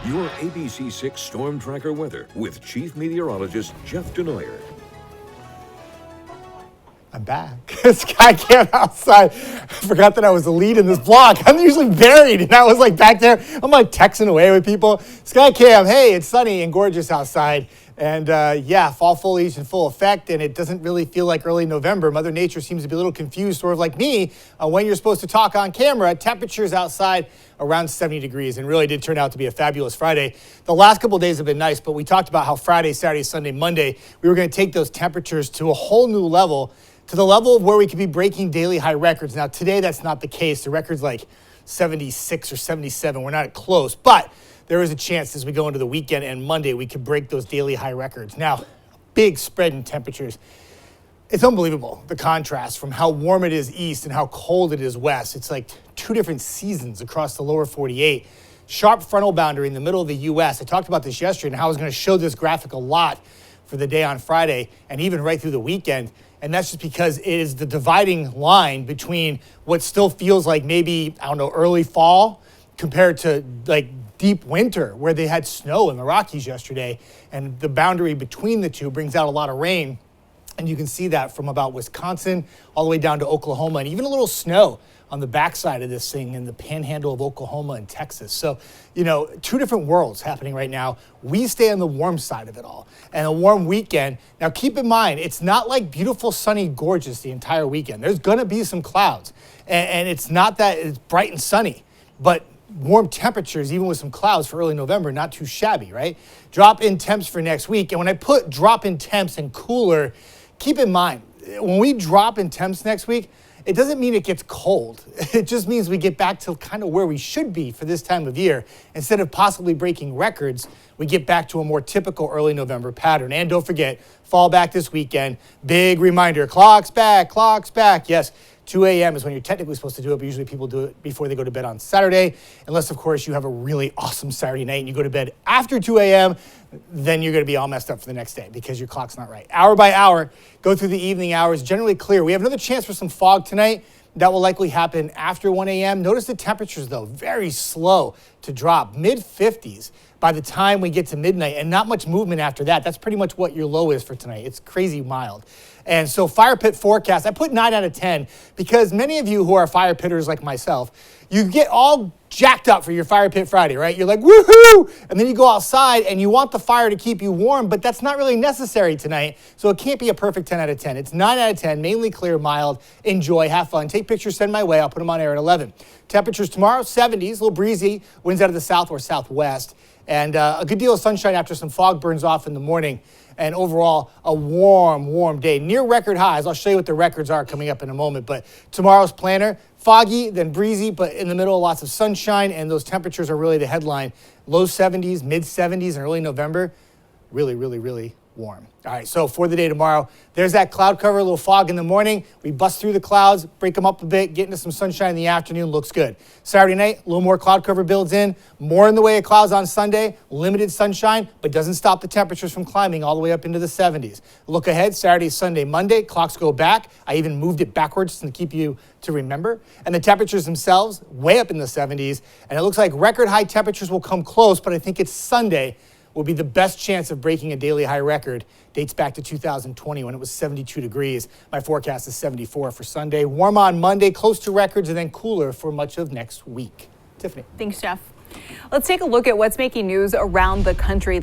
Your ABC6 Storm Tracker weather with Chief Meteorologist Jeff Denoyer. I'm back. Sky Cam outside. I forgot that I was the lead in this block. I'm usually buried, and I was like back there. I'm like texting away with people. Sky Cam, hey, it's sunny and gorgeous outside. And yeah, fall foliage in full effect, and it doesn't really feel like early November. Mother Nature seems to be a little confused, sort of like me, when you're supposed to talk on camera. Temperatures outside around 70 degrees, and really did turn out to be a fabulous Friday. The last couple of days have been nice, but we talked about how Friday, Saturday, Sunday, Monday, we were going to take those temperatures to a whole new level, to the level of where we could be breaking daily high records. Now, today, that's not the case. The record's like 76 or 77. We're not close, but there is a chance as we go into the weekend and Monday, we could break those daily high records. Now, big spread in temperatures. It's unbelievable, the contrast from how warm it is east and how cold it is west. It's like two different seasons across the lower 48. Sharp frontal boundary in the middle of the U.S. I talked about this yesterday and how I was going to show this graphic a lot for the day on Friday and even right through the weekend. And that's just because it is the dividing line between what still feels like maybe, I don't know, early fall compared to like deep winter where they had snow in the Rockies yesterday. And the boundary between the two brings out a lot of rain. And you can see that from about Wisconsin all the way down to Oklahoma, and even a little snow on the backside of this thing in the panhandle of Oklahoma and Texas. So, you know, two different worlds happening right now. We stay on the warm side of it all. And a warm weekend. Now, keep in mind, it's not like beautiful, sunny, gorgeous the entire weekend. There's going to be some clouds. And it's not that it's bright and sunny, but warm temperatures, even with some clouds for early November, not too shabby, right? Drop in temps for next week. And when I put drop in temps and cooler, keep in mind, when we drop in temps next week, it doesn't mean it gets cold. It just means we get back to kind of where we should be for this time of year. Instead of possibly breaking records, we get back to a more typical early November pattern. And don't forget, fall back this weekend. Big reminder, clock's back, clock's back. Yes, 2 a.m. is when you're technically supposed to do it, but usually people do it before they go to bed on Saturday. Unless, of course, you have a really awesome Saturday night and you go to bed after 2 a.m., then you're going to be all messed up for the next day because your clock's not right. Hour by hour, go through the evening hours, generally clear. We have another chance for some fog tonight. That will likely happen after 1 a.m. Notice the temperatures, though, very slow to drop, mid-50s by the time we get to midnight, and not much movement after that. That's pretty much what your low is for tonight. It's crazy mild. And so fire pit forecast, I put 9 out of 10 because many of you who are fire pitters like myself, you get all jacked up for your Fire Pit Friday, right? You're like, woohoo! And then you go outside and you want the fire to keep you warm, but that's not really necessary tonight. So it can't be a perfect 10 out of 10. It's 9 out of 10, mainly clear, mild. Enjoy, have fun. Take pictures, send my way. I'll put them on air at 11. Temperatures tomorrow, 70s, a little breezy. Winds out of the south or southwest. And a good deal of sunshine after some fog burns off in the morning. And overall, a warm, warm day. Near record highs. I'll show you what the records are coming up in a moment. But tomorrow's planner, foggy, then breezy, but in the middle, lots of sunshine. And those temperatures are really the headline. Low 70s, mid 70s in early November. Really, really, really warm. All right, so for the day tomorrow, there's that cloud cover, a little fog in the morning. We bust through the clouds, break them up a bit, get into some sunshine in the afternoon, looks good. Saturday night, a little more cloud cover builds in, more in the way of clouds on Sunday, limited sunshine, but doesn't stop the temperatures from climbing all the way up into the 70s. Look ahead, Saturday, Sunday, Monday, clocks go back. I even moved it backwards to keep you to remember. And the temperatures themselves, way up in the 70s, and it looks like record high temperatures will come close, but I think it's Sunday will be the best chance of breaking a daily high record. Dates back to 2020 when it was 72 degrees. My forecast is 74 for Sunday. Warm on Monday, close to records, and then cooler for much of next week. Tiffany. Thanks, Jeff. Let's take a look at what's making news around the country.